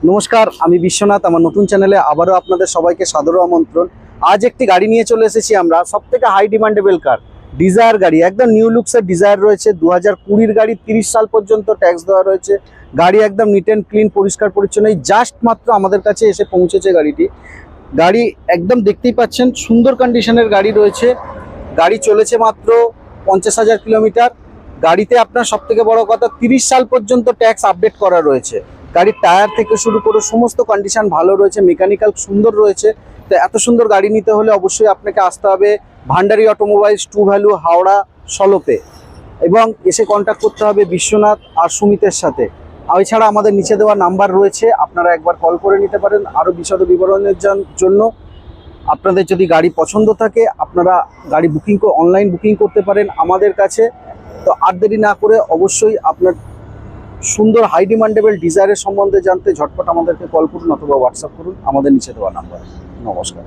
নমস্কার, আমি বিশ্বনাথ। আমার নতুন চ্যানেলে আবারও আপনাদের সবাইকে সাদর আমন্ত্রণ। আজ একটি গাড়ি নিয়ে চলে এসেছি আমরা, সব থেকে হাই ডিমান্ডেবল কার, ডিজায়ার গাড়ি। একদম নিউ লুকসের ডিজায়ার রয়েছে, 2020 গাড়ি, 30 সাল পর্যন্ত ট্যাক্স দেওয়া রয়েছে। গাড়ি একদম নিট অ্যান্ড ক্লিন, পরিষ্কার পরিচ্ছন্ন। এই জাস্ট মাত্র আমাদের কাছে এসে পৌঁছেছে গাড়িটি। গাড়ি একদম দেখতেই পাচ্ছেন, সুন্দর কন্ডিশনের গাড়ি রয়েছে। গাড়ি চলেছে মাত্র 50,000 কিলোমিটার। গাড়িতে আপনার সব থেকে বড় কথা, 30 সাল পর্যন্ত ট্যাক্স আপডেট করা রয়েছে। গাড়ির টায়ার থেকে শুরু করে সমস্ত কন্ডিশন ভালো রয়েছে, মেকানিক্যাল সুন্দর রয়েছে। তো এত সুন্দর গাড়ি নিতে হলে অবশ্যই আপনাকে আসতে হবে ভান্ডারি অটোমোবাইলস, টু ভ্যালু, হাওড়া সলপে, এবং এসে কন্ট্যাক্ট করতে হবে বিশ্বনাথ আর সুমিতের সাথে। এছাড়া আমাদের নিচে দেওয়া নাম্বার রয়েছে, আপনারা একবার কল করে নিতে পারেন আরও বিশদ বিবরণের জন্য। আপনাদের যদি গাড়ি পছন্দ থাকে, আপনারা গাড়ি অনলাইন বুকিং করতে পারেন আমাদের কাছে। তো আর দেরি না করে অবশ্যই আপনার সুন্দর হাই ডিমান্ডেবল ডিজায়ারের সম্বন্ধে জানতে ঝটপট আমাদেরকে কল করুন অথবা হোয়াটসঅ্যাপ করুন আমাদের নিচে দেওয়া নাম্বার। নমস্কার।